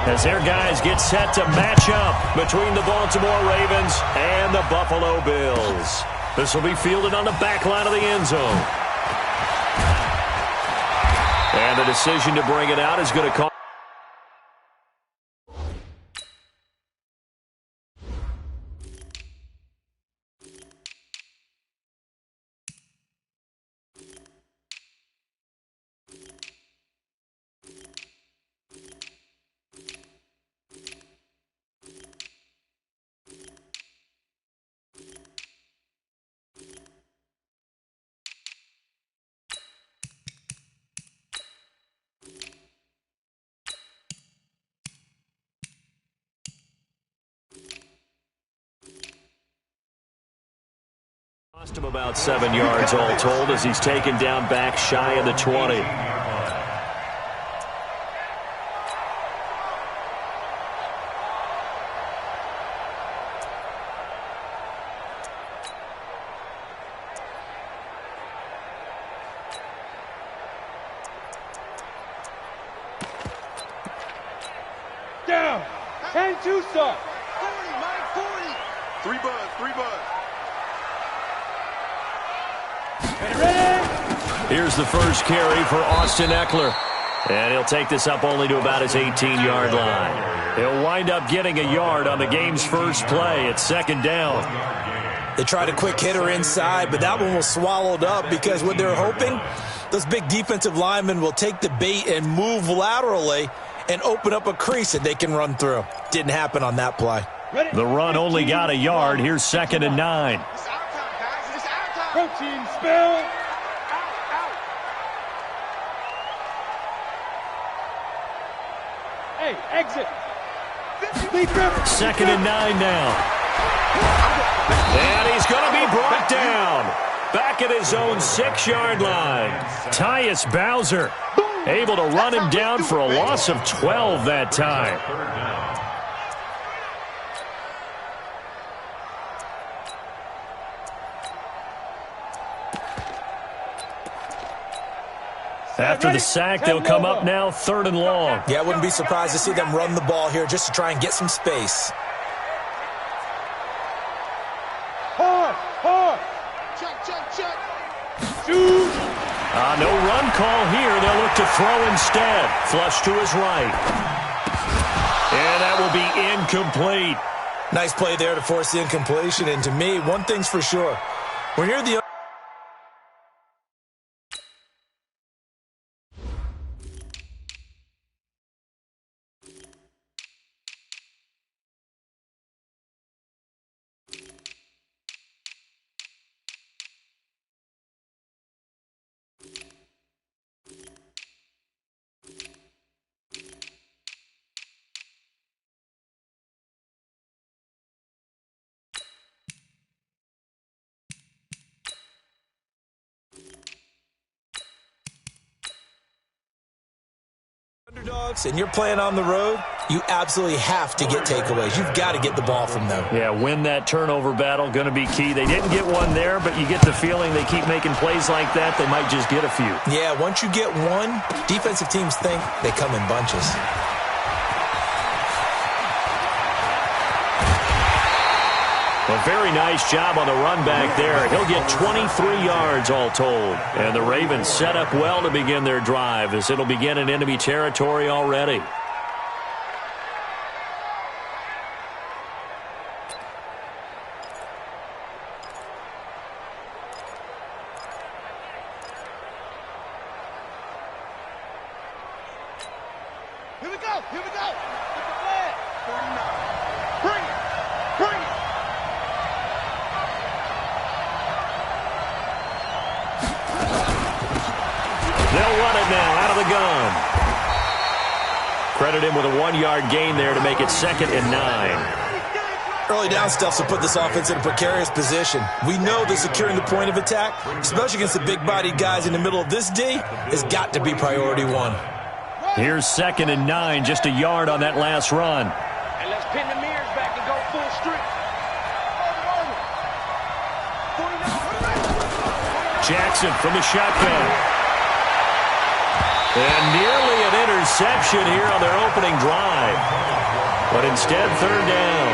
as their guys get set to match up between the Baltimore Ravens and the Buffalo Bills. This will be fielded on the back line of the end zone. And the decision to bring it out is going to call. Cost him about 7 yards all told as he's taken down back shy of the 20. Down. 10-2 start. 40, Mike, 40. 3 buzz, 3 buzz. Here's the first carry for Austin Eckler. And he'll take this up only to about his 18-yard line. He'll wind up getting a yard on the game's first play. It's second down. They tried a quick hitter inside, but that one was swallowed up because what they're hoping, those big defensive linemen will take the bait and move laterally and open up a crease that they can run through. Didn't happen on that play. The run only got a yard. Here's 2nd and 9. Protein spill. Hey, exit. 2nd and 9 now. And he's going to be brought down. Back at his own 6-yard line. Tyus Bowser able to run him down for a loss of 12 that time. After the sack, they'll come up now 3rd and long. Yeah, I wouldn't be surprised to see them run the ball here just to try and get some space. Hard. Check. Shoot. No run call here. They'll look to throw instead. Flush to his right. And that will be incomplete. Nice play there to force the incompletion. And to me, one thing's for sure. When you're the underdogs and you're playing on the road, you absolutely have to get takeaways. You've got to get the ball from them. Yeah, win that turnover battle, going to be key. They didn't get one there, but you get the feeling they keep making plays like that, they might just get a few. Yeah, once you get one, defensive teams think they come in bunches. A very nice job on the run back there. He'll get 23 yards all told. And the Ravens set up well to begin their drive as it'll begin in enemy territory already. Here we go. Get the flag. 39. Bring it. They'll run it now out of the gun. Credit him with a 1-yard gain there to make it 2nd and 9. Early down stuff will put this offense in a precarious position. We know that securing the point of attack, especially against the big-bodied guys in the middle of this D, has got to be priority 1. Here's 2nd and 9, just a yard on that last run. And let's pin the mirrors back and go full streak. Jackson from the shotgun. And nearly an interception here on their opening drive. But instead, third down.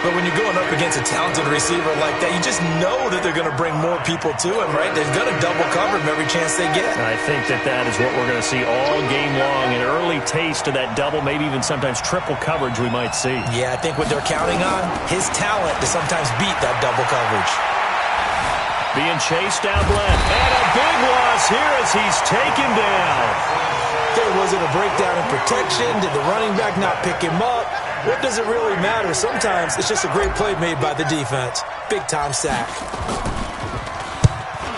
But when you're going up against a talented receiver like that, you just know that they're going to bring more people to him, right? They're going to double cover him every chance they get. I think that is what we're going to see all game long. An early taste of that double, maybe even sometimes triple coverage we might see. Yeah, I think what they're counting on, his talent to sometimes beat that double coverage. Being chased down left. And a big loss here as he's taken down. Okay, was it a breakdown in protection? Did the running back not pick him up? What does it really matter? Sometimes it's just a great play made by the defense. Big-time sack.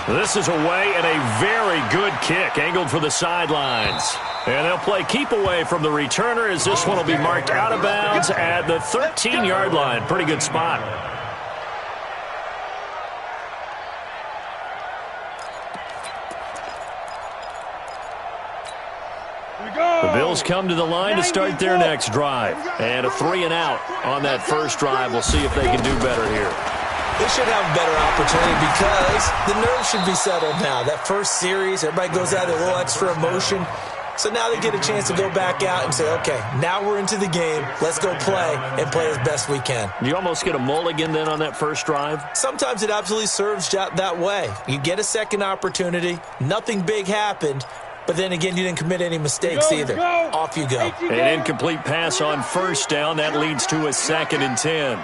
This is away and a very good kick angled for the sidelines. And they'll play keep away from the returner as this one will be marked out of bounds at the 13-yard line. Pretty good spot. The Bills come to the line to start their next drive. And a 3-and-out on that first drive. We'll see if they can do better here. They should have a better opportunity because the nerves should be settled now. That first series, everybody goes out with a little extra emotion. So now they get a chance to go back out and say, okay, now we're into the game. Let's go play and play as best we can. You almost get a mulligan then on that first drive? Sometimes it absolutely serves that way. You get a second opportunity. Nothing big happened. But then again, you didn't commit any mistakes either. Off you go. An incomplete pass on first down. That leads to a 2nd and 10.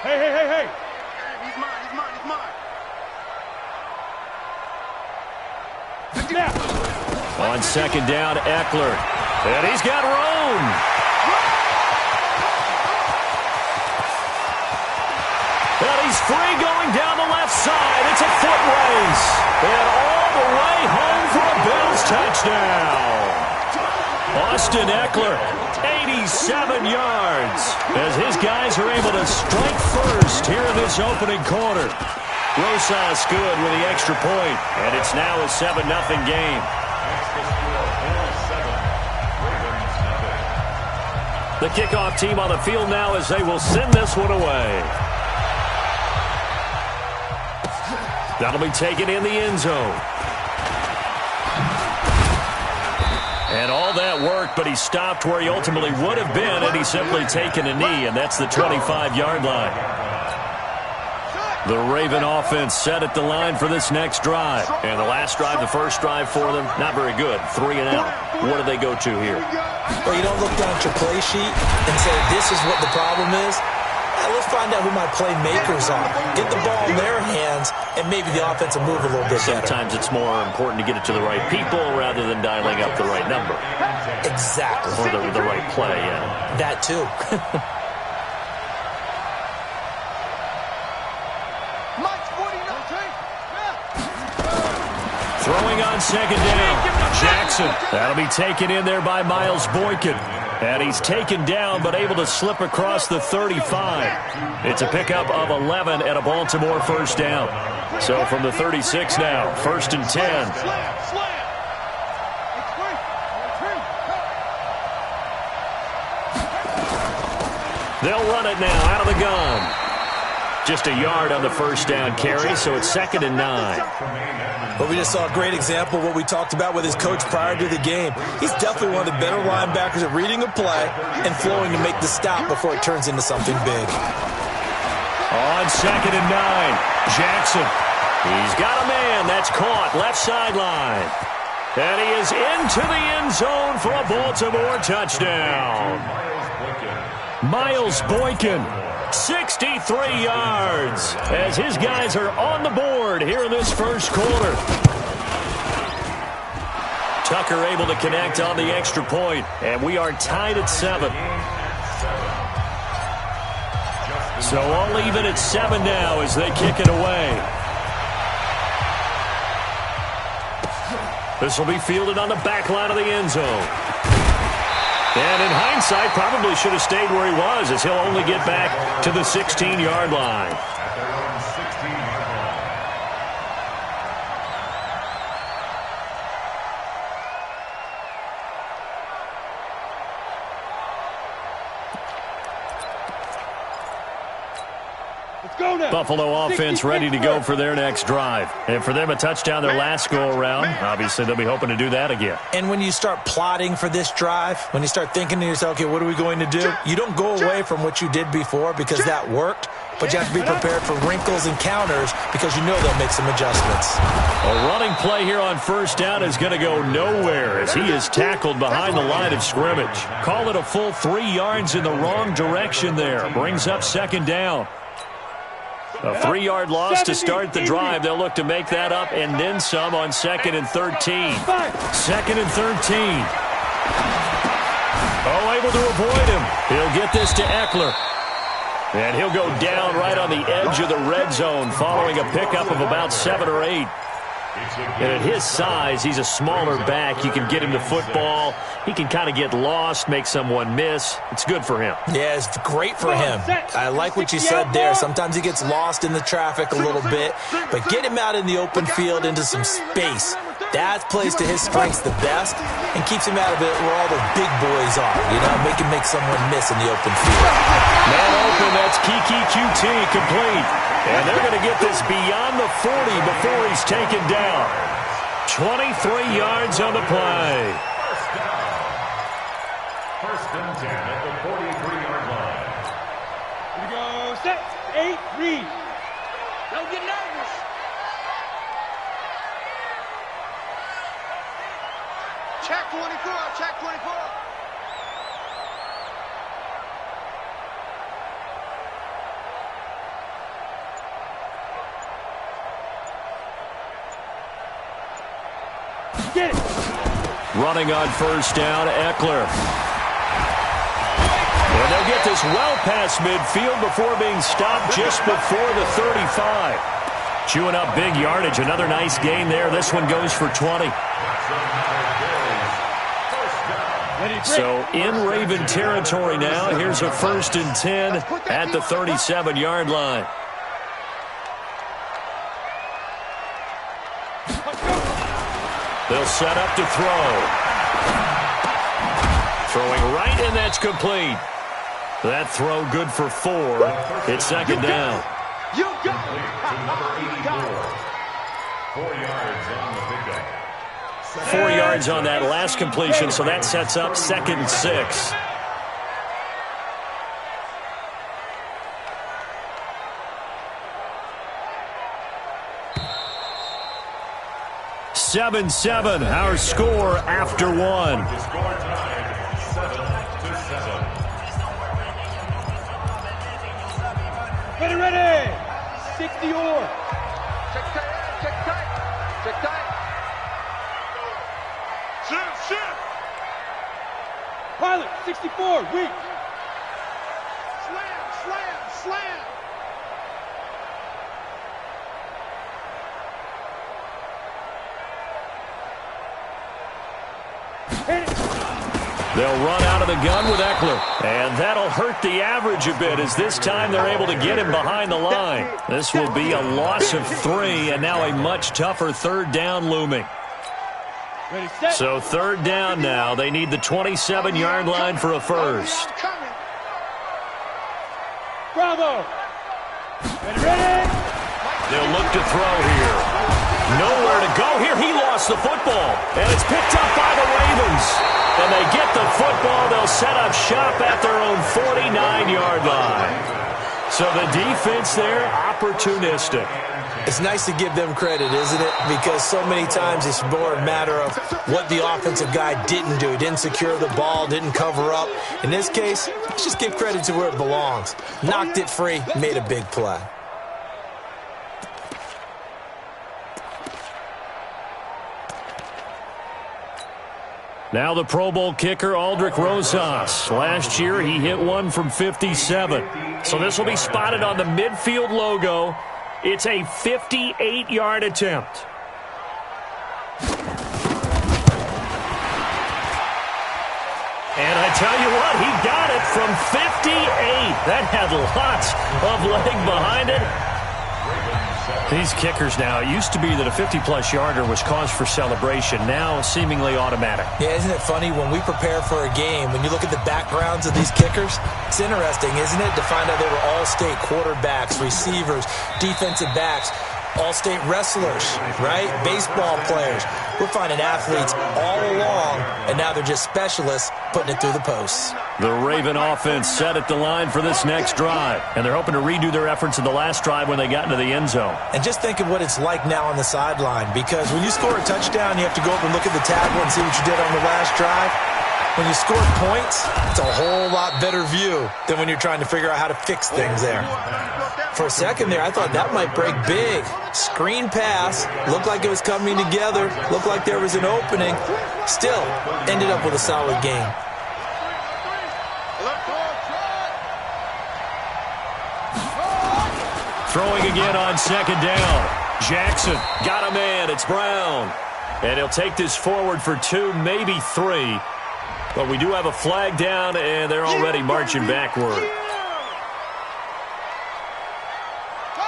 Hey. He's mine. Snap. On 2nd down, Eckler. And he's got room. And he's free going down the left side. It's a foot race. And all the way home for a Bills touchdown. Austin Eckler, 87 yards, as his guys are able to strike first here in this opening quarter. Rosas good with the extra point, and it's now a 7-0 game. The kickoff team on the field now as they will send this one away. That'll be taken in the end zone. And all that worked, but he stopped where he ultimately would have been, and he's simply taken a knee, and that's the 25-yard line. The Raven offense set at the line for this next drive. And the last drive, the first drive for them, not very good. 3-and-out. What do they go to here? Well, you don't look down at your play sheet and say, this is what the problem is. Let's find out who my playmakers are. Get the ball in their hands, and maybe the offense will move a little bit better. Sometimes it's more important to get it to the right people rather than dialing up the right number. Exactly. Or the right play, yeah. That too. Throwing on 2nd down. Jackson. That'll be taken in there by Miles Boykin. And he's taken down but able to slip across the 35. It's a pickup of 11 and a Baltimore first down. So from the 36 now, 1st and 10. They'll run it now out of the gun. Just a yard on the first down carry, so it's 2nd and 9. But we just saw a great example of what we talked about with his coach prior to the game. He's definitely one of the better linebackers at reading a play and flowing to make the stop before it turns into something big. On 2nd and 9, Jackson. He's got a man. That's caught left sideline. And he is into the end zone for a Baltimore touchdown. Miles Boykin. 63 yards as his guys are on the board here in this first quarter. Tucker able to connect on the extra point, and we are tied at 7. So all even at 7 now as they kick it away. This will be fielded on the back line of the end zone. And in hindsight, probably should have stayed where he was as he'll only get back to the 16-yard line. Go now. Buffalo offense ready to go for their next drive. And for them, a touchdown their last go-around. Obviously, they'll be hoping to do that again. And when you start plotting for this drive, when you start thinking to yourself, okay, what are we going to do? You don't go away from what you did before because that worked, but you have to be prepared for wrinkles and counters because you know they'll make some adjustments. A running play here on first down is going to go nowhere as he is tackled behind the line of scrimmage. Call it a full 3 yards in the wrong direction there. Brings up second down. A 3-yard loss to start the drive. They'll look to make that up and then some on 2nd and 13. 2nd and 13. Oh, able to avoid him. He'll get this to Eckler. And he'll go down right on the edge of the red zone following a pickup of about 7 or 8. And at his size, he's a smaller back. You can get him the football. He can kind of get lost, make someone miss. It's good for him. Yeah, it's great for him. I like what you said there. Sometimes he gets lost in the traffic a little bit, but get him out in the open field into some space. That plays to his strengths the best and keeps him out of it where all the big boys are. You know, make him make someone miss in the open field. Man open, that's Kiki QT complete. And they're going to get this beyond the 40 before he's taken down. 23 yards on the play. First and 10 at the 43-yard line. Here we go. Set. 8. Read. Don't get nervous. Check 24. Check 24. Get it. Running on first down, Eckler. And they'll get this well past midfield before being stopped just before the 35. Chewing up big yardage. Another nice gain there. This one goes for 20. So in Raven territory now. Here's a 1st and 10 at the 37-yard line. They'll set up to throw. Throwing right, and that's complete. That throw good for 4. It's 2nd down. You got it. 4 yards on the pickup. 4 yards on that last completion, so that sets up 2nd and 6. Seven, our score after 1. Score tied 7-7. Ready. 60 or. Check tight. Check tight. Check tight. Shift. Pilot, 64, weak. Slam. They'll run out of the gun with Eckler. And that'll hurt the average a bit as this time they're able to get him behind the line. This will be a loss of 3 and now a much tougher 3rd down looming. So 3rd down now. They need the 27-yard line for a first. Bravo. Ready. They'll look to throw here. Nowhere to go here. He lost the football. And it's picked up by the Ravens. And they get the football. They'll set up shop at their own 49-yard line. So the defense there, opportunistic. It's nice to give them credit, isn't it? Because so many times it's more a matter of what the offensive guy didn't do. Didn't secure the ball, didn't cover up. In this case, let's just give credit to where it belongs. Knocked it free, made a big play. Now the Pro Bowl kicker, Aldrick Rosas. Last year, he hit one from 57. So this will be spotted on the midfield logo. It's a 58-yard attempt. And I tell you what, he got it from 58. That had lots of leg behind it. These kickers now, it used to be that a 50-plus yarder was cause for celebration. Now, seemingly automatic. Yeah, isn't it funny? When we prepare for a game, when you look at the backgrounds of these kickers, it's interesting, isn't it, to find out they were all-state quarterbacks, receivers, defensive backs, all-state wrestlers, right? Baseball players. We're finding athletes all along, and now they're just specialists putting it through the posts. The Raven offense set at the line for this next drive, and they're hoping to redo their efforts in the last drive when they got into the end zone. And just think of what it's like now on the sideline, because when you score a touchdown, you have to go up and look at the tablet and see what you did on the last drive. When you score points, it's a whole lot better view than when you're trying to figure out how to fix things there. For a second there, I thought that might break big. Screen pass, looked like it was coming together, looked like there was an opening. Still, ended up with a solid game. Throwing again on second down. Jackson got a man. It's Brown. And he'll take this forward for 2, maybe 3. But we do have a flag down, and they're already marching backward.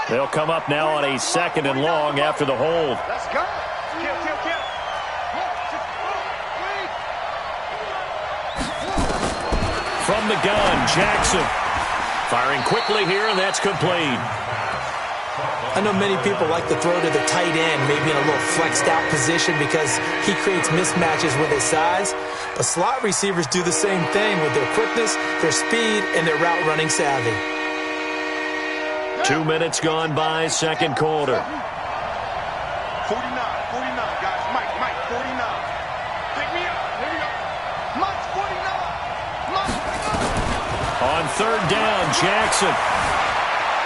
They'll come up now on a 2nd and long after the hold. Let's go. Kill. From the gun, Jackson. Firing quickly here, and that's complete. I know many people like to throw to the tight end, maybe in a little flexed out position because he creates mismatches with his size. But slot receivers do the same thing with their quickness, their speed, and their route running savvy. 2 minutes gone by, second quarter. 49, guys. Mike, 49. Pick me up. Here we go. Mike's 49. On third down, Jackson.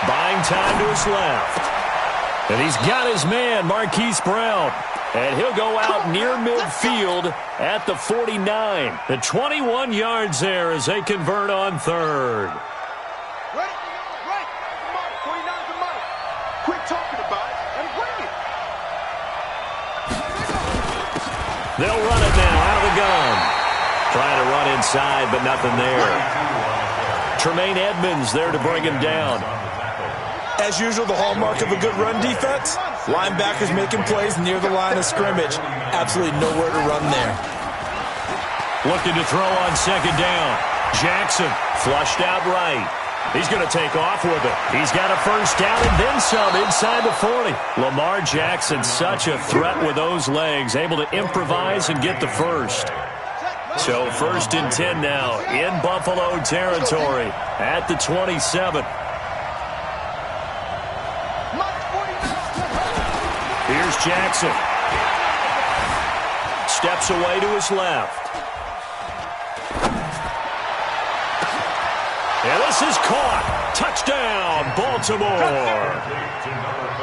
Buying time to his left. And he's got his man, Marquise Brown. And he'll go out near midfield at the 49. The 21 yards there as they convert on third. Right. Mike, 49 to Mike. Quit talking about it and bring it. They'll run it now out of the gun. Trying to run inside, but nothing there. Tremaine Edmonds there to bring him down. As usual, the hallmark of a good run defense, linebackers making plays near the line of scrimmage. Absolutely nowhere to run there. Looking to throw on second down. Jackson flushed out right. He's going to take off with it. He's got a first down and then some inside the 40. Lamar Jackson, such a threat with those legs, able to improvise and get the first. So 1st and 10 now in Buffalo territory at the 27. Here's Jackson. Steps away to his left. And this is caught. Touchdown, Baltimore.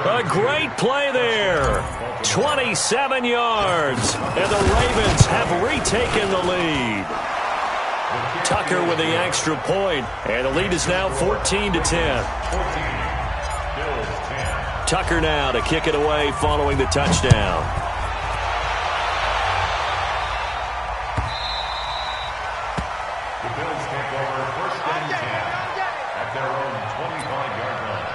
A great play there. 27 yards. And the Ravens have retaken the lead. Tucker with the extra point. And the lead is now 14-10. Tucker now to kick it away following the touchdown. The Bills take over 1st and 10 at their own 25-yard line.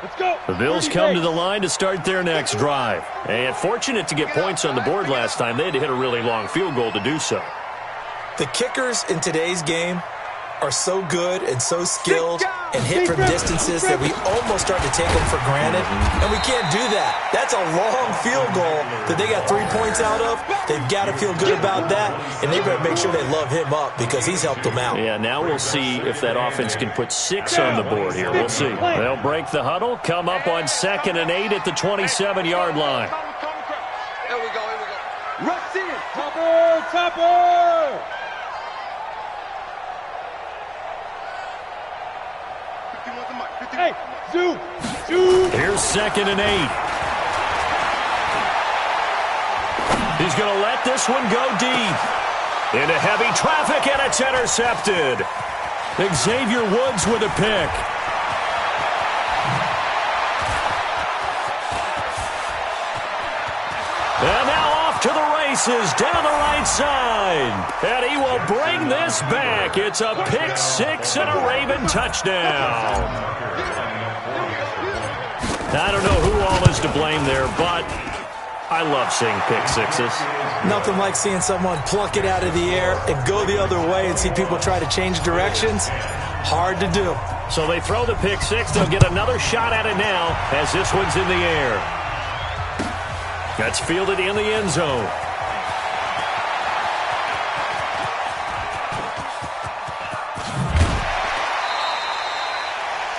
Let's go. The Bills come to the line to start their next drive. And fortunate to get points on the board last time. They had to hit a really long field goal to do so. The kickers in today's game are so good and so skilled and hit from distances that we almost start to take them for granted. And we can't do that. That's a long field goal that they got 3 points out of. They've got to feel good about that, and they better make sure they love him up because he's helped them out. Yeah, now we'll see if that offense can put 6 on the board here. We'll see. They'll break the huddle, come up on 2nd and 8 at the 27-yard line. Here we go. Rush in. Topper. Hey, Zoo. Here's 2nd and 8. He's going to let this one go deep. Into heavy traffic, and it's intercepted. Xavier Woods with a pick. And now off off to the races down the right side. And he will bring this back. It's a pick six and a Raven touchdown. I don't know who all is to blame there, but I love seeing pick sixes. Nothing like seeing someone pluck it out of the air and go the other way and see people try to change directions. Hard to do. So they throw the pick six. They'll get another shot at it now as this one's in the air. That's fielded in the end zone.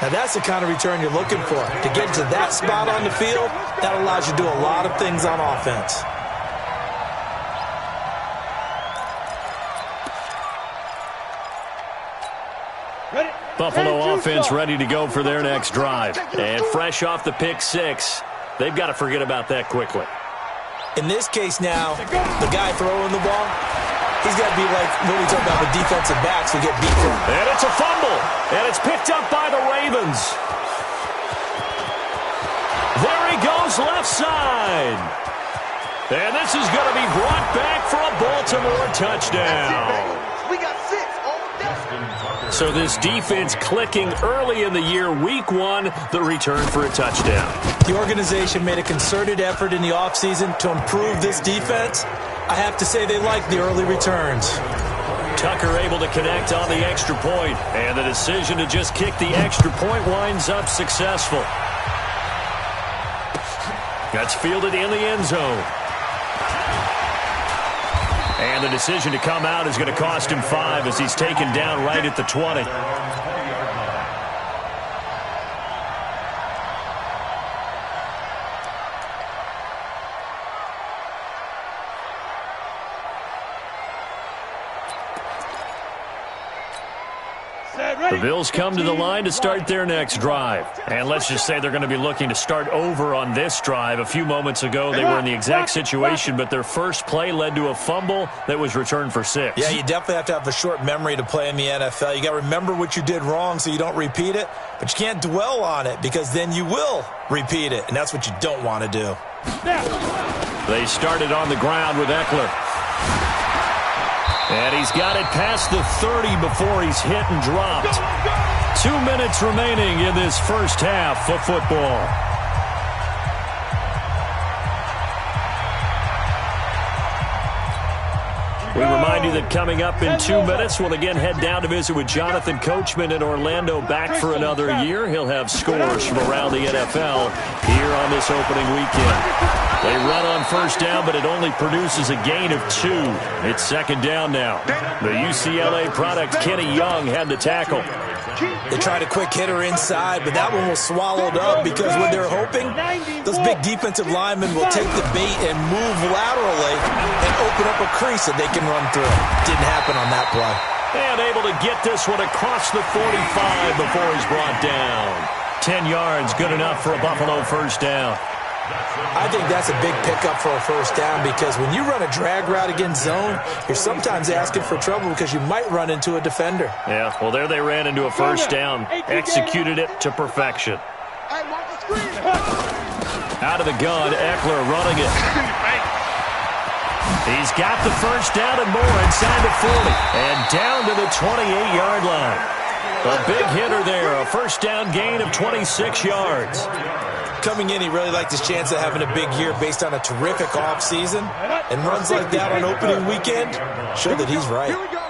Now that's the kind of return you're looking for. To get to that spot on the field, that allows you to do a lot of things on offense. Buffalo offense ready to go for their next drive. And fresh off the pick six, they've got to forget about that quickly. In this case now, the guy throwing the ball, he's got to be like what we talk about with defensive backs who get beat from. And it's a fumble. And it's picked up by the Ravens. There he goes left side. And this is going to be brought back for a Baltimore touchdown. We got 6 all day. So this defense clicking early in the year, week 1, the return for a touchdown. The organization made a concerted effort in the offseason to improve this defense. I have to say they like the early returns. Tucker able to connect on the extra point, and the decision to just kick the extra point winds up successful. That's fielded in the end zone. And the decision to come out is going to cost him 5 as he's taken down right at the 20. The Bills come to the line to start their next drive. And let's just say they're going to be looking to start over on this drive. A few moments ago, they were in the exact situation, but their first play led to a fumble that was returned for 6. Yeah, you definitely have to have a short memory to play in the NFL. You got to remember what you did wrong so you don't repeat it, but you can't dwell on it because then you will repeat it, and that's what you don't want to do. They started on the ground with Eckler. And he's got it past the 30 before he's hit and dropped. 2 minutes remaining in this first half of football. We remind you that coming up in 2 minutes, we'll again head down to visit with Jonathan Coachman in Orlando, back for another year. He'll have scores from around the NFL here on this opening weekend. They run on first down, but it only produces a gain of 2. It's second down now. The UCLA product, Kenny Young, had the tackle. They tried a quick hitter inside, but that one was swallowed up because what they're hoping, those big defensive linemen will take the bait and move laterally and open up a crease that they can run through. Didn't happen on that play. And able to get this one across the 45 before he's brought down. 10 yards, good enough for a Buffalo first down. I think that's a big pickup for a first down because when you run a drag route against zone, you're sometimes asking for trouble because you might run into a defender. Yeah, well, there they ran into a first down, executed it to perfection. Out of the gun, Eckler running it. He's got the first down and more inside the 40 and down to the 28-yard line. A big hitter there, a first down gain of 26 yards. Coming in, he really liked his chance of having a big year based on a terrific offseason. And runs like that on opening weekend show that he's right. Here we go.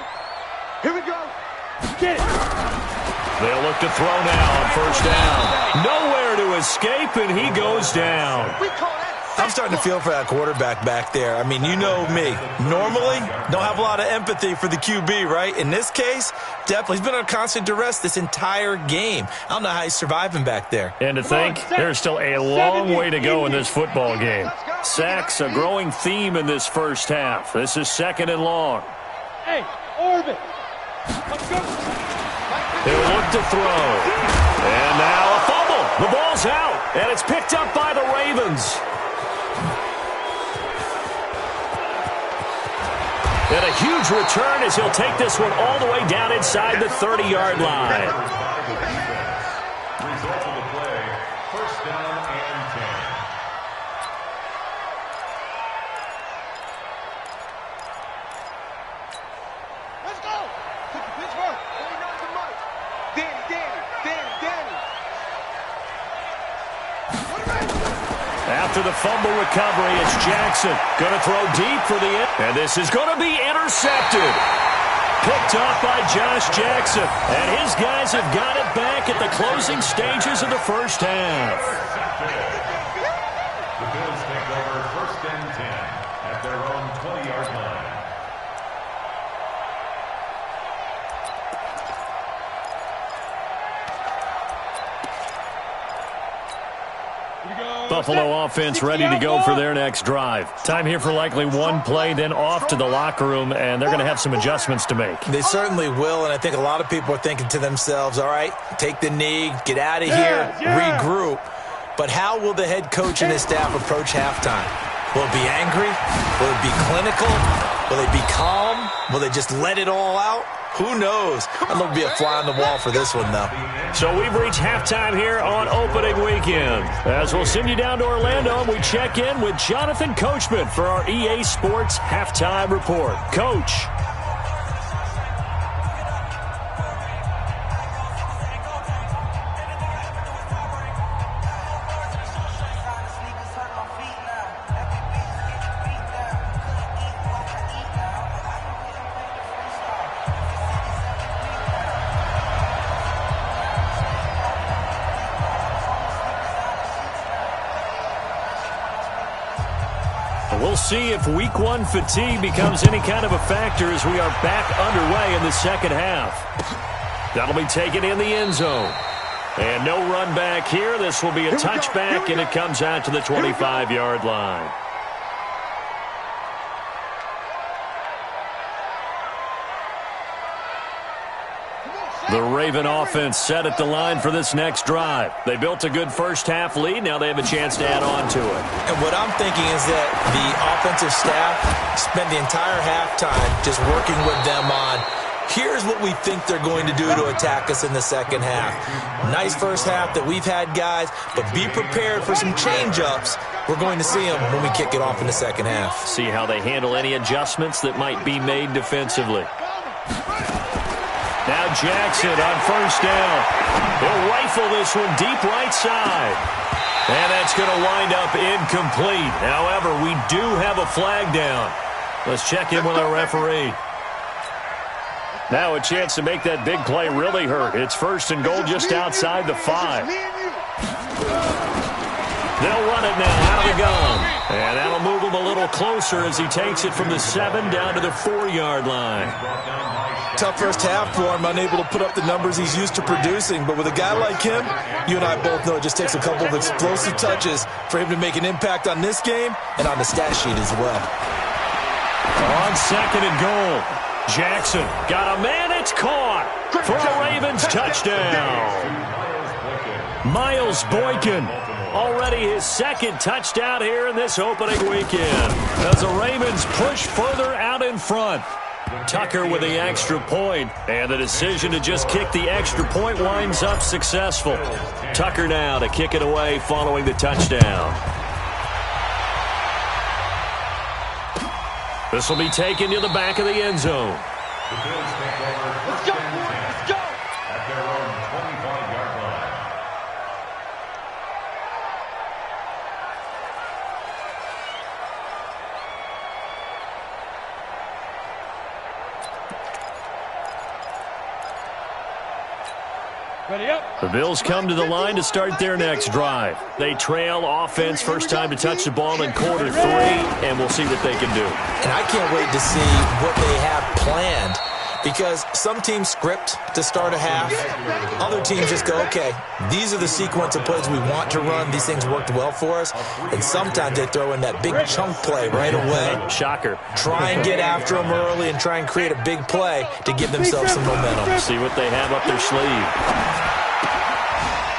Here we go. Get it. They'll look to throw now on first down. Nowhere to escape, and he goes down. We call that. I'm starting to feel for that quarterback back there. I mean, you know me. Normally, don't have a lot of empathy for the QB, right? In this case, definitely. He's been on constant duress this entire game. I don't know how he's surviving back there. And to think, there's still a long way to go in this football game. Sacks, a growing theme in this first half. This is second and long. Hey, orbit. Let's go. He'll look to throw. And now a fumble. The ball's out, and it's picked up by the Ravens. And a huge return as he'll take this one all the way down inside the 30-yard line. Result of the play, first down and 10. after the fumble recovery. It's Jackson. Going to throw deep for the end. And this is going to be intercepted. Picked off by Josh Jackson. And his guys have got it back at the closing stages of the first half. The Bills take over 1st and 10 at their own 20-yard line. Buffalo offense ready to go for their next drive. Time here for likely one play, then off to the locker room, and they're going to have some adjustments to make. They certainly will, and I think a lot of people are thinking to themselves, all right, take the knee, get out of here, regroup. But how will the head coach and his staff approach halftime? Will it be angry? Will it be clinical? Will they be calm? Will they just let it all out? Who knows? I'm going to be a fly on the wall for this one, though. So we've reached halftime here on opening weekend. As we'll send you down to Orlando, and we check in with Jonathan Coachman for our EA Sports Halftime Report. Coach. We'll see if week one fatigue becomes any kind of a factor as we are back underway in the second half. That'll be taken in the end zone. And no run back here. This will be a touchback, and it comes out to the 25-yard line. The Raven offense set at the line for this next drive. They built a good first-half lead. Now they have a chance to add on to it. And what I'm thinking is that the offensive staff spent the entire halftime just working with them on, here's what we think they're going to do to attack us in the second half. Nice first half that we've had, guys, but be prepared for some change-ups. We're going to see them when we kick it off in the second half. See how they handle any adjustments that might be made defensively. Now Jackson on first down. He'll rifle this one deep right side. And that's going to wind up incomplete. However, we do have a flag down. Let's check in with our referee. Now a chance to make that big play really hurt. It's 1st and goal just outside the 5. They'll run it now out of the gun. And that'll move him a little closer as he takes it from the 7 down to the 4-yard line. Tough first half for him, unable to put up the numbers he's used to producing. But with a guy like him, you and I both know it just takes a couple of explosive touches for him to make an impact on this game and on the stat sheet as well. On 2nd and goal, Jackson got a man. It's caught for a Ravens touchdown. Miles Boykin, already his 2nd touchdown here in this opening weekend, as the Ravens push further out in front. Tucker with the extra point, and the decision to just kick the extra point winds up successful. Tucker now to kick it away following the touchdown. This will be taken to the back of the end zone. The Bills take over 1st and 10 at their own 25-yard line. The Bills come to the line to start their next drive. They trail offense, first time to touch the ball in quarter 3, and we'll see what they can do. And I can't wait to see what they have planned, because some teams script to start a half. Other teams just go, okay, these are the sequence of plays we want to run. These things worked well for us. And sometimes they throw in that big chunk play right away. Shocker. Try and get after them early and try and create a big play to give themselves some momentum. See what they have up their sleeve.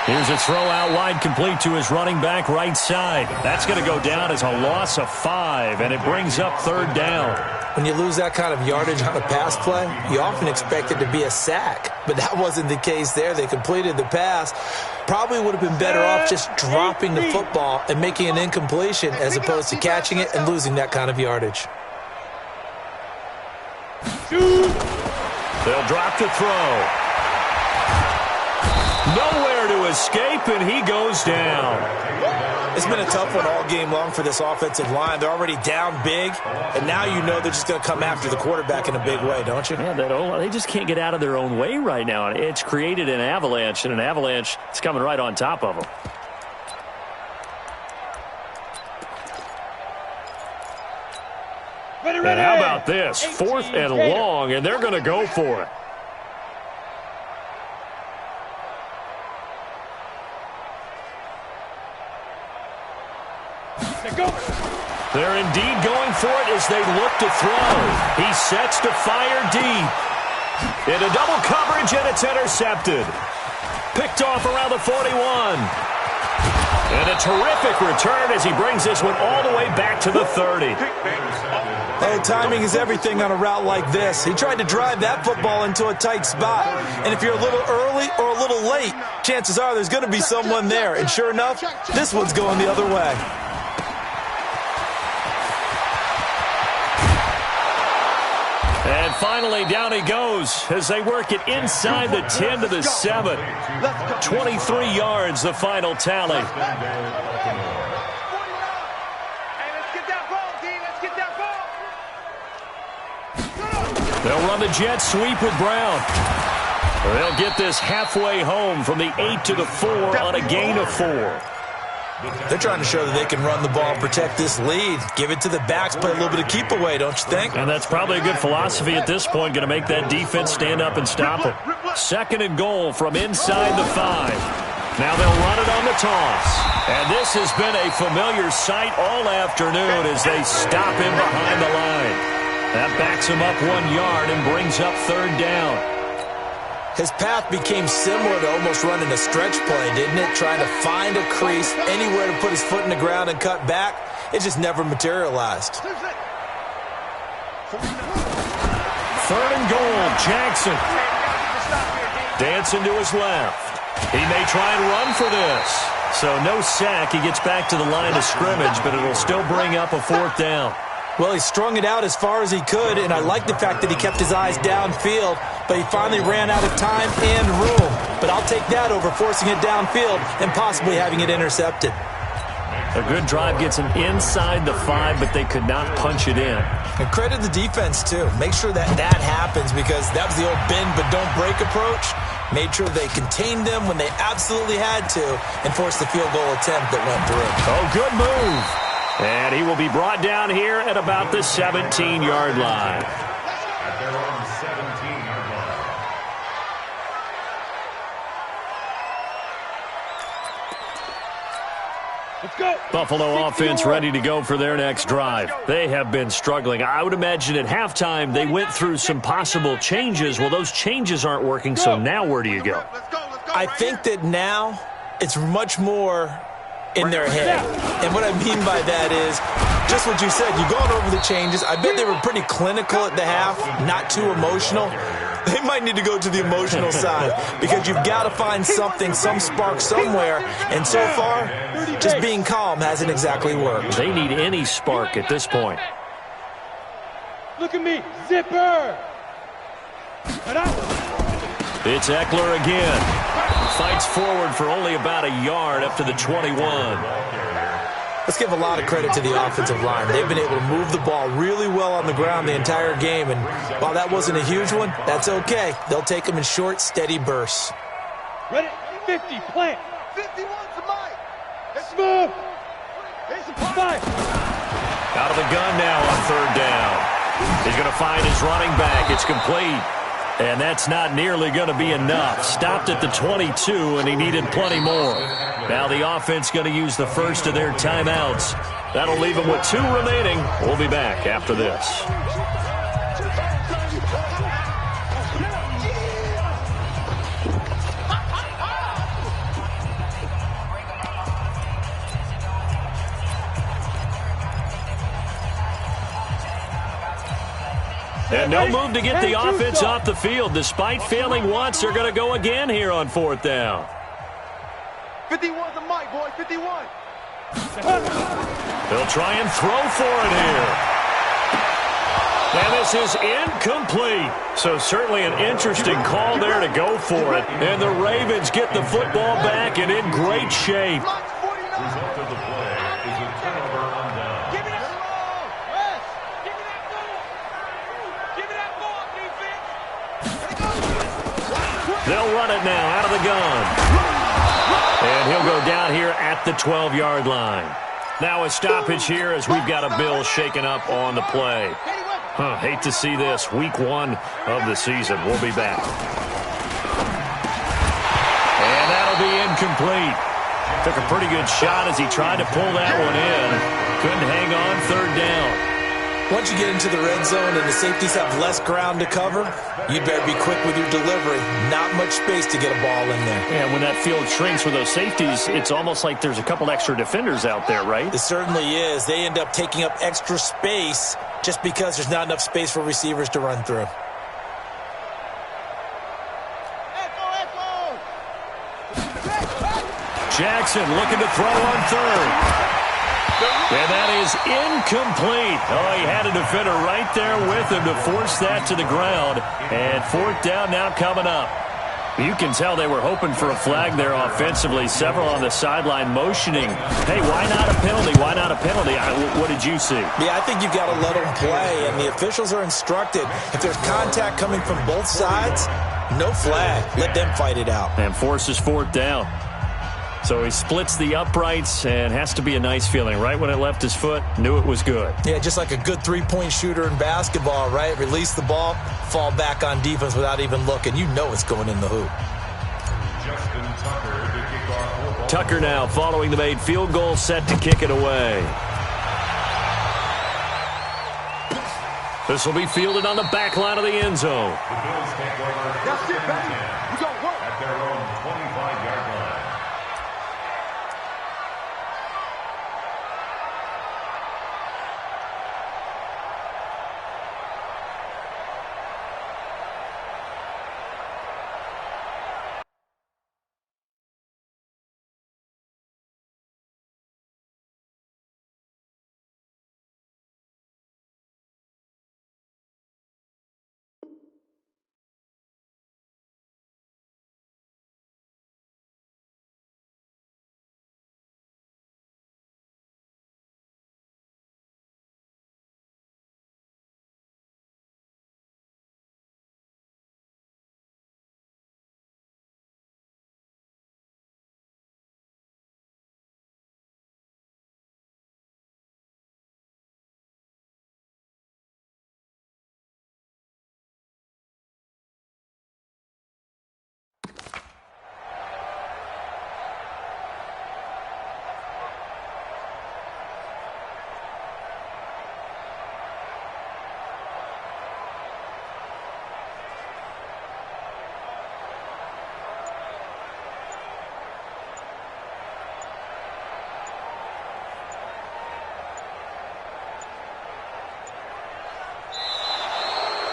Here's a throw out wide, complete to his running back right side. That's going to go down as a loss of 5, and it brings up 3rd down. When you lose that kind of yardage on a pass play, you often expect it to be a sack. But that wasn't the case there. They completed the pass. Probably would have been better off just dropping the football and making an incompletion as opposed to catching it and losing that kind of yardage. They'll drop the throw. Nowhere to escape, and he goes down. It's been a tough one all game long for this offensive line. They're already down big, and now you know they're just going to come after the quarterback in a big way, don't you? Yeah, they just can't get out of their own way right now. It's created an avalanche, and an avalanche is coming right on top of them. And how about this? 4th and long, and they're going to go for it. They're indeed going for it as they look to throw. He sets to fire deep. Into double coverage, and it's intercepted. Picked off around the 41. And a terrific return as he brings this one all the way back to the 30. Oh, timing is everything on a route like this. He tried to drive that football into a tight spot. And if you're a little early or a little late, chances are there's going to be someone there. And sure enough, this one's going the other way. And finally, down he goes as they work it inside the 10 to the 7. 23 yards, the final tally. They'll run the jet sweep with Brown. They'll get this halfway home from the 8 to the 4 on a gain of 4. They're trying to show that they can run the ball and protect this lead. Give it to the backs, play a little bit of keep away, don't you think? And that's probably a good philosophy at this point, going to make that defense stand up and stop it. 2nd and goal from inside the 5. Now they'll run it on the toss. And this has been a familiar sight all afternoon as they stop him behind the line. That backs him up 1 yard and brings up 3rd down. His path became similar to almost running a stretch play, didn't it? Trying to find a crease, anywhere to put his foot in the ground and cut back. It just never materialized. 3rd and goal, Jackson. Dancing to his left. He may try and run for this. So no sack. He gets back to the line of scrimmage, but it'll still bring up a 4th down. Well, he strung it out as far as he could, and I like the fact that he kept his eyes downfield, but he finally ran out of time and room. But I'll take that over forcing it downfield and possibly having it intercepted. A good drive gets him inside the 5, but they could not punch it in. And credit the defense, too. Make sure that happens because that was the old bend but don't break approach. Made sure they contained them when they absolutely had to and forced the field goal attempt that went through. Oh, good move. And he will be brought down here at about the 17-yard line. At their own 17-yard line. Let's go. Buffalo offense ready to go for their next drive. They have been struggling. I would imagine at halftime they went through some possible changes. Well, those changes aren't working, so now where do you go? I think that now it's much more in their head. And what I mean by that is just what you said. You've gone over the changes. I bet they were pretty clinical at the half, not too emotional. They might need to go to the emotional side because you've got to find something, some spark somewhere. And so far, just being calm hasn't exactly worked. They need any spark at this point. Look at me, zipper. It's Eckler again. Fights forward for only about a yard up to the 21. Let's give a lot of credit to the offensive line. They've been able to move the ball really well on the ground the entire game. And while that wasn't a huge one, that's okay. They'll take them in short, steady bursts. Ready? 50, plant. 51's the mic. Let's move. Here's the fire. Out of the gun now on 3rd down. He's going to find his running back. It's complete. And that's not nearly going to be enough. Stopped at the 22, and he needed plenty more. Now the offense going to use the first of their timeouts. That'll leave them with 2 remaining. We'll be back after this. And no move to get the offense off the field. Despite failing once, they're going to go again here on 4th down. 51's the mic, boy. 51. They'll try and throw for it here. And this is incomplete. So certainly an interesting call there to go for it. And the Ravens get the football back and in great shape. Result of the play. They'll run it now out of the gun. And he'll go down here at the 12-yard line. Now a stoppage here as we've got a bill shaken up on the play. Hate to see this. Week 1 of the season. We'll be back. And that'll be incomplete. Took a pretty good shot as he tried to pull that one in. Couldn't hang on, third down. Once you get into the red zone and the safeties have less ground to cover, you better be quick with your delivery. Not much space to get a ball in there. Yeah, when that field shrinks with those safeties, it's almost like there's a couple extra defenders out there, right? It certainly is. They end up taking up extra space just because there's not enough space for receivers to run through. Jackson looking to throw on third. And that is incomplete. Oh, he had a defender right there with him to force that to the ground. And fourth down now coming up. You can tell they were hoping for a flag there offensively. Several on the sideline motioning. Hey, why not a penalty? Why not a penalty? What did you see? Yeah, I think you've got to let them play. And the officials are instructed, if there's contact coming from both sides, no flag. Let them fight it out. And forces fourth down. So he splits the uprights, and has to be a nice feeling. Right when it left his foot, knew it was good. Yeah, just like a good three-point shooter in basketball, right? Release the ball, fall back on defense without even looking. You know it's going in the hoop. Justin Tucker to kick off football. Tucker now following the made field goal, set to kick it away. This will be fielded on the back line of the end zone. The Bills take over. That's it, baby. We got work. At their own 25-yard line.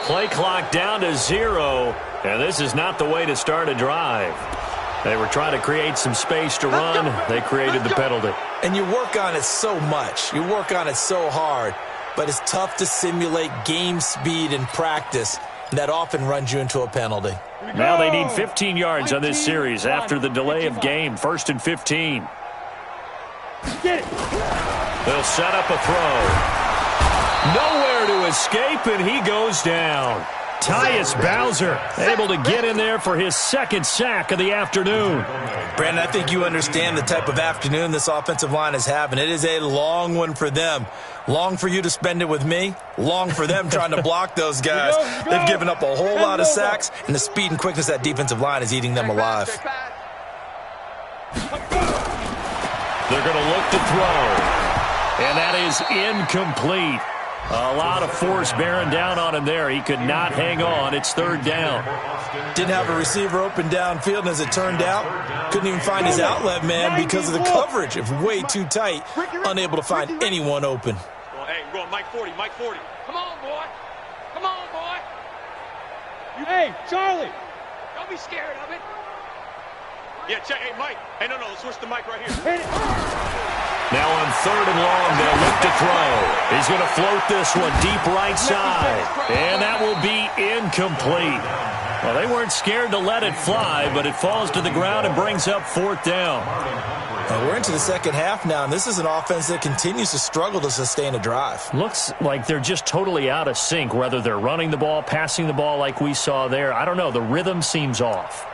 Play clock down to 0, and this is not the way to start a drive. They were trying to create some space to run. They created the penalty. And you work on it so much. You work on it so hard. But it's tough to simulate game speed in practice. And that often runs you into a penalty. Now they need 15 yards on this series after the delay of game. 1st and 15. Get it. They'll set up a throw. Nowhere to escape, and he goes down. Tyus Bowser able to get in there for his second sack of the afternoon. Brandon, I think you understand the type of afternoon this offensive line is having. It is a long one for them. Long for you to spend it with me. Long for them trying to block those guys. They've given up a whole lot of sacks, and the speed and quickness of that defensive line is eating them alive. They're going to look to throw. And that is incomplete. A lot of force bearing down on him there. He could not hang on. It's 3rd down. Didn't have a receiver open downfield, and as it turned out, couldn't even find his outlet man because of the coverage. It was way too tight, unable to find anyone open. Well, hey, we're going Mike 40, Mike 40. Come on, boy. Come on, boy. Hey, Charlie. Don't be scared of it. Yeah, check. Hey, Mike. Hey, no, let's switch the mic right here. Hit it. Now on 3rd and long, they'll look to throw. He's going to float this one deep right side. And that will be incomplete. Well, they weren't scared to let it fly, but it falls to the ground and brings up 4th down. And we're into the second half now, and this is an offense that continues to struggle to sustain a drive. Looks like they're just totally out of sync, whether they're running the ball, passing the ball like we saw there. I don't know. The rhythm seems off.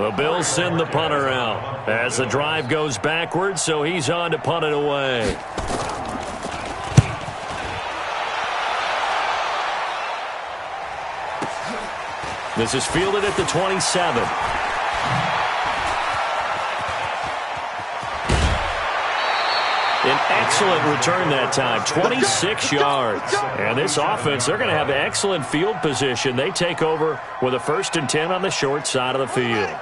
The Bills send the punter out as the drive goes backwards, so he's on to punt it away. This is fielded at the 27. An excellent return that time, 26 yards. And this offense, they're going to have excellent field position. They take over with a 1st and 10 on the short side of the field.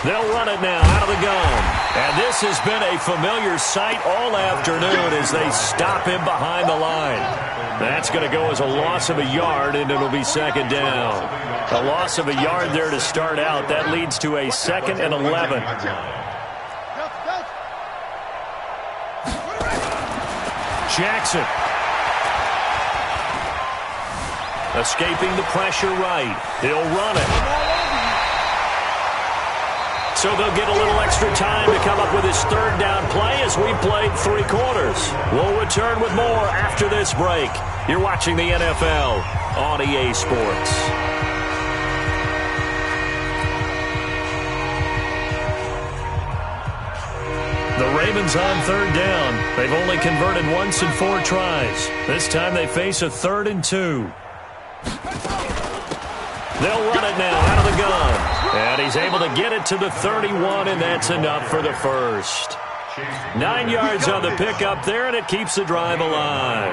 They'll run it now out of the gun. And this has been a familiar sight all afternoon as they stop him behind the line. That's going to go as a loss of a yard, and it'll be 2nd down. A loss of a yard there to start out. That leads to a 2nd and 11. Jackson. Escaping the pressure right. He'll run it. So they'll get a little extra time to come up with his 3rd down play as we played 3 quarters. We'll return with more after this break. You're watching the NFL on EA Sports. The Ravens on 3rd down. They've only converted once in 4 tries. This time they face a 3rd and 2. They'll run it now out of the gun. And he's able to get it to the 31, and that's enough for the 1st. 9 yards on the pickup there, and it keeps the drive alive.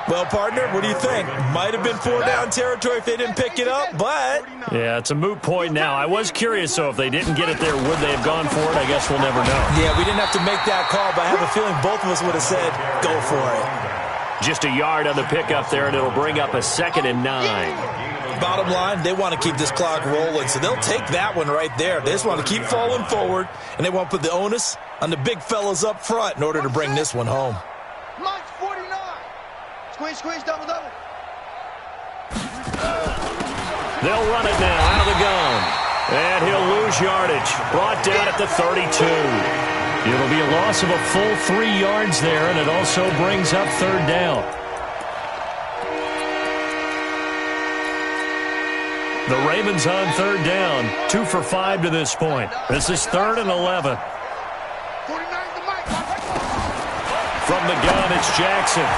Well, partner, what do you think? Might have been 4-down territory if they didn't pick it up, but... Yeah, it's a moot point now. I was curious, so if they didn't get it there, would they have gone for it? I guess we'll never know. Yeah, we didn't have to make that call, but I have a feeling both of us would have said, go for it. Just a yard on the pickup there, and it'll bring up a 2nd and 9. Bottom line, they want to keep this clock rolling, so they'll take that one right there. They just want to keep falling forward, and they want to put the onus on the big fellas up front in order to bring this one home. Mike's 49. Squeeze, double. They'll run it now out of the gun. And he'll lose yardage. Brought down at the 32. It'll be a loss of a full 3 yards there, and it also brings up 3rd down. The Ravens on 3rd down, 2 for 5 to this point. This is 3rd and 11. From the gun, it's Jackson.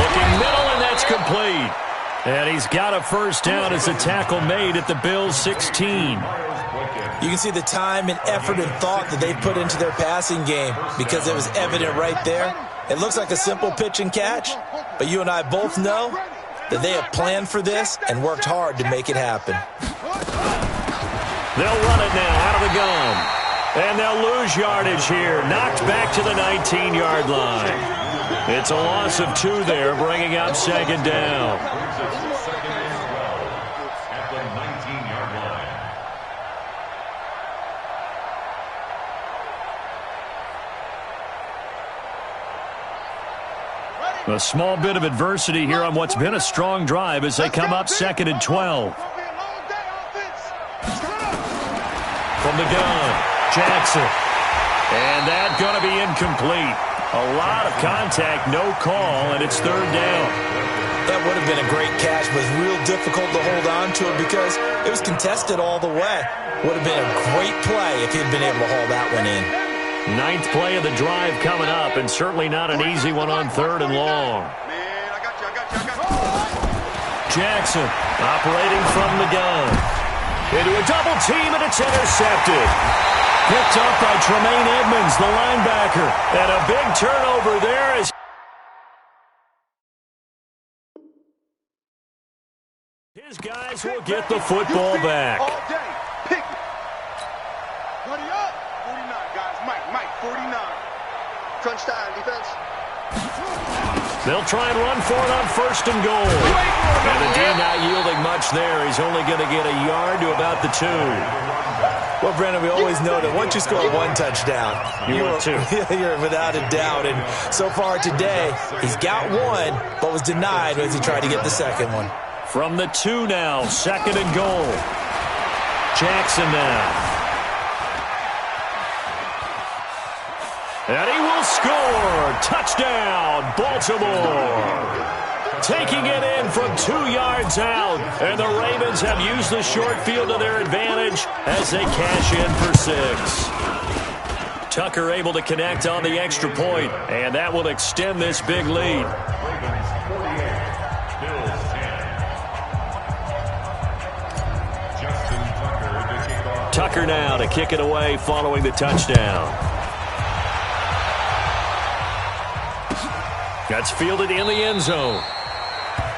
Looking middle, and that's complete. And he's got a 1st down as a tackle made at the Bills' 16. You can see the time and effort and thought that they put into their passing game because it was evident right there. It looks like a simple pitch and catch, but you and I both know that they have planned for this and worked hard to make it happen. They'll run it now out of the gun. And they'll lose yardage here. Knocked back to the 19-yard line. It's a loss of 2 there, bringing up 2nd down. At the 19-yard line. A small bit of adversity here on what's been a strong drive as they come up 2nd and 12. From the gun, Jackson. And that's going to be incomplete. A lot of contact, no call, and it's 3rd down. That would have been a great catch, but it was real difficult to hold on to it because it was contested all the way. Would have been a great play if he'd been able to haul that one in. 9th play of the drive coming up, and certainly not an easy one on 3rd and long. Man, I got you. Jackson operating from the gun. Into a double team, and it's intercepted. Picked up by Tremaine Edmonds, the linebacker. And a big turnover there as his guys will get the football back. All day. Pick it. Buddy up. 49, guys. Mike, 49. Crunch time, defense. They'll try and run for it on 1st and goal. And the D not yielding much there. He's only going to get a yard to about the 2. Well, Brandon, we always know that once you score 1 touchdown, you're 2. You're without a doubt. And so far today, he's got 1, but was denied as he tried to get the 2nd one. From the 2 now, 2nd and goal. Jackson now. And he will score. Touchdown, Baltimore. taking it in from 2 yards out. And the Ravens have used the short field to their advantage as they cash in for 6. Tucker able to connect on the extra point, and that will extend this big lead. Ravens 48, Bills 10. Justin Tucker to kick off. Tucker now to kick it away following the touchdown. That's fielded in the end zone.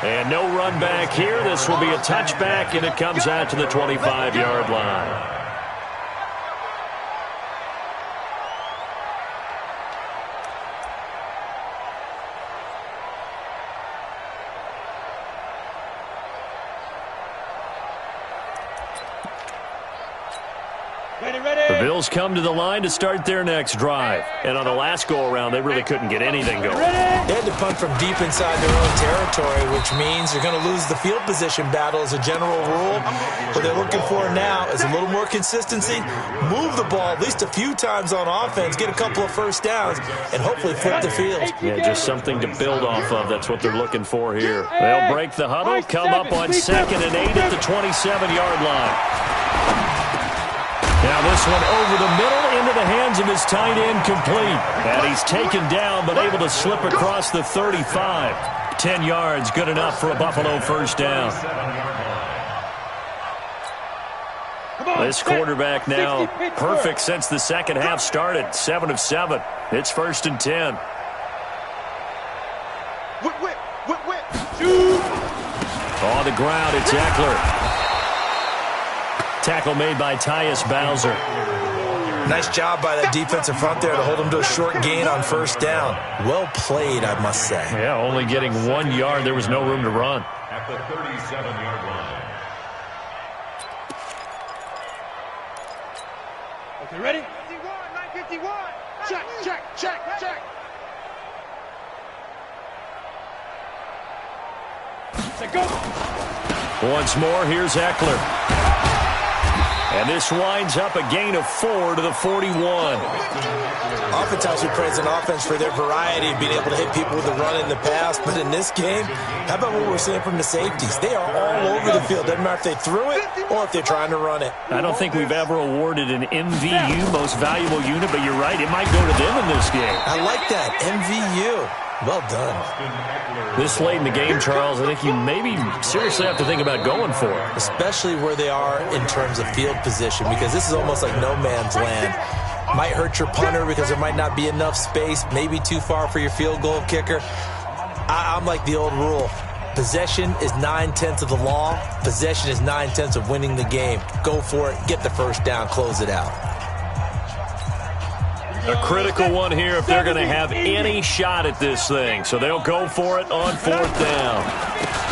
And no run back here. This will be a touchback, and it comes out to the 25-yard line. The Bills come to the line to start their next drive. And on the last go-around, they really couldn't get anything going. They had to punt from deep inside their own territory, which means you're going to lose the field position battle as a general rule. What they're looking for now is a little more consistency, move the ball at least a few times on offense, get a couple of first downs, and hopefully flip the field. Yeah, just something to build off of. That's what they're looking for here. They'll break the huddle, come up on 2nd and 8 at the 27-yard line. Now this one over the middle into the hands of his tight end, complete. And he's taken down but able to slip across the 35. 10 yards, good enough for a Buffalo first down. This quarterback now perfect since the second half started. 7 of 7. It's 1st and 10. On the ground, it's Eckler. Tackle made by Tyus Bowser. Nice job by that defensive front there to hold him to a short gain on first down. Well played, I must say. Yeah, only getting 1 yard. There was no room to run. At the 37-yard line. Okay, ready? 951. Check, check, check, check. Set, go. Once more, here's Eckler. And this winds up a gain of 4 to the 41. Oftentimes we praise an offense for their variety of being able to hit people with the run in the pass, but in this game, how about what we're seeing from the safeties? They are all over the field. Doesn't matter if they threw it or if they're trying to run it. I don't think we've ever awarded an MVU, most valuable unit, but you're right, it might go to them in this game. I like that, MVU. Well done. This late in the game, Charles, I think you maybe seriously have to think about going for it. Especially where they are in terms of field position, because this is almost like no man's land. Might hurt your punter because there might not be enough space, maybe too far for your field goal kicker. I'm like the old rule. Possession is 9/10 of the law. Possession is 9/10 of winning the game. Go for it, get the first down, close it out. A critical one here if they're going to have any shot at this thing. So they'll go for it on 4th down.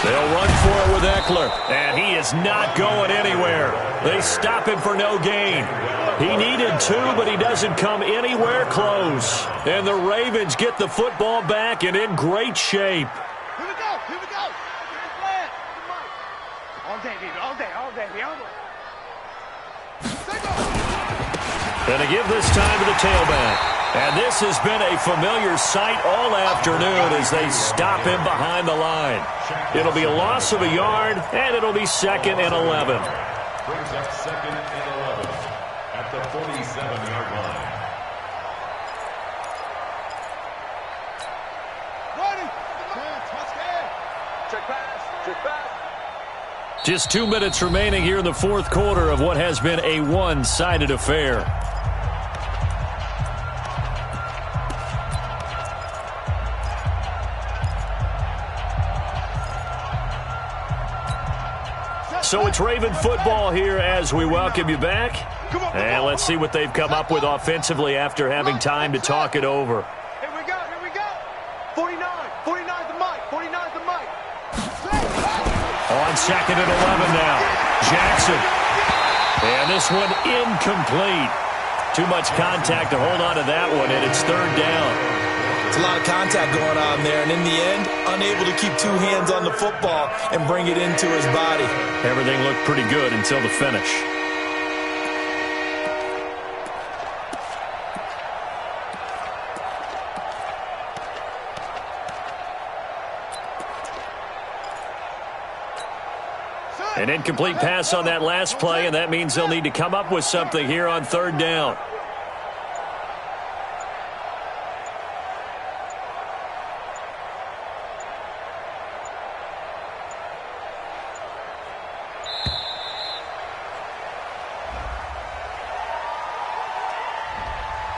They'll run for it with Eckler. And he is not going anywhere. They stop him for no gain. He needed 2, but he doesn't come anywhere close. And the Ravens get the football back and in great shape. Here we go, here we go. All day, baby, all day, all day, all day. And to give this time to the tailback. And this has been a familiar sight all afternoon as they stop him behind the line. It'll be a loss of a yard, and it'll be 2nd and 11. Brings up 2nd and 11 at the 47-yard line. Ready? Check pass, check pass. Just 2 minutes remaining here in the 4th quarter of what has been a one-sided affair. So it's Raven football here as we welcome you back. And let's see what they've come up with offensively after having time to talk it over. Here we go, here we go. 49 the mic, 49 the mic. On 2nd and 11 now. Jackson. And this one incomplete. Too much contact to hold on to that one, and it's 3rd down. It's a lot of contact going on there, and in the end, unable to keep 2 hands on the football and bring it into his body. Everything looked pretty good until the finish. An incomplete pass on that last play, and that means they'll need to come up with something here on third down.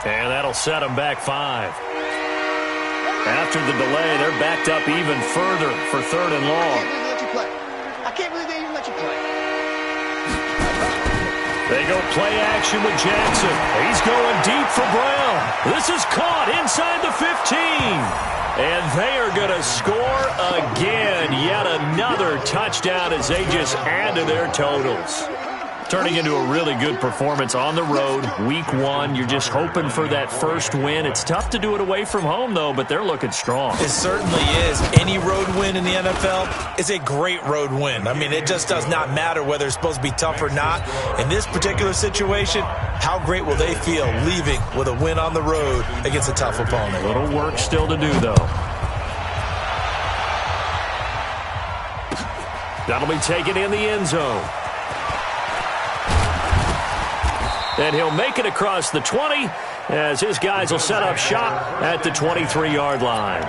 And that'll set them back 5. After the delay, they're backed up even further for third and long. I can't believe they even let you play. They go play action with Jackson. He's going deep for Brown. This is caught inside the 15. And they are going to score again. Yet another touchdown as they just add to their totals. Turning into a really good performance on the road. Week 1, you're just hoping for that first win. It's tough to do it away from home, though, but they're looking strong. It certainly is. Any road win in the NFL is a great road win. I mean, it just does not matter whether it's supposed to be tough or not. In this particular situation, how great will they feel leaving with a win on the road against a tough opponent? A little work still to do, though. That'll be taken in the end zone. And he'll make it across the 20 as his guys will set up shop at the 23-yard line.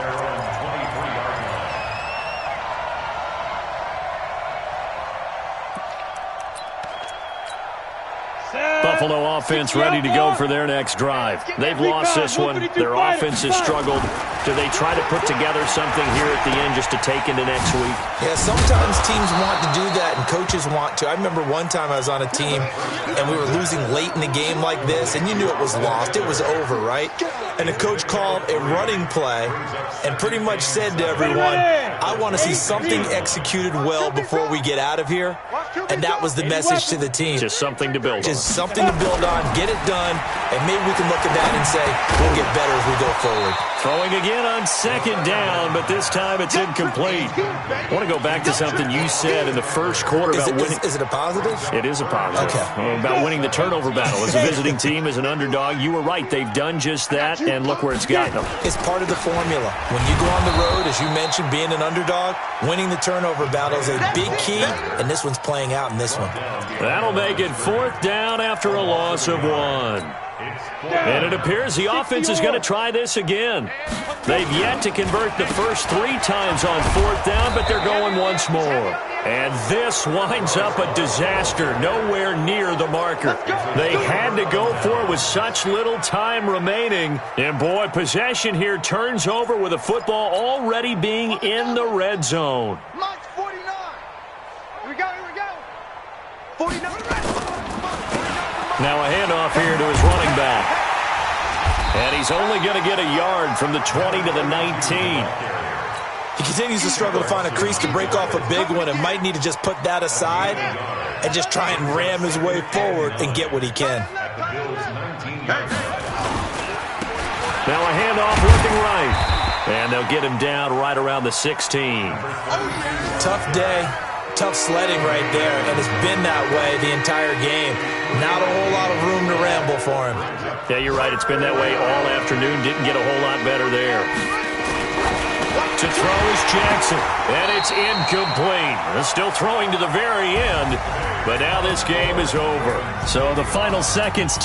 Buffalo offense ready to go for their next drive. They've lost this one. Their offense has struggled. Do they try to put together something here at the end just to take into next week? Yeah, sometimes teams want to do that and coaches want to. I remember one time I was on a team and we were losing late in the game like this, and you knew it was lost. It was over, right? And the coach called a running play and pretty much said to everyone, I want to see something executed well before we get out of here. And that was the message to the team. Just something to build on. Just something to build on, get it done, and maybe we can look at that and say, we'll get better as we go forward. Throwing again on second down, but this time it's incomplete. I want to go back to something you said in the first quarter about winning. Is it a positive? It is a positive. Okay. About winning the turnover battle as a visiting team, as an underdog. You were right. They've done just that, and look where it's gotten them. It's part of the formula. When you go on the road, as you mentioned, being an underdog, winning the turnover battle is a big key, and this one's playing out in this one. That'll make it fourth down after a loss of 1. And it appears the offense is going to try this again. They've yet to convert the first 3 times on fourth down, but they're going once more. And this winds up a disaster, nowhere near the marker. They had to go for it with such little time remaining. And boy, possession here turns over with a football already being in the red zone. March 49. Here we go, here we go. 49. Now a handoff here to his running back. And he's only going to get a yard from the 20 to the 19. He continues to struggle to find a crease to break off a big one and might need to just put that aside and just try and ram his way forward and get what he can. Now a handoff looking right. And they'll get him down right around the 16. Tough day. Tough sledding right there, and it's been that way the entire game. Not a whole lot of room to ramble for him. Yeah, you're right. It's been that way all afternoon. Didn't get a whole lot better there. To throw is Jackson, and it's incomplete. They're still throwing to the very end, but now this game is over. So the final seconds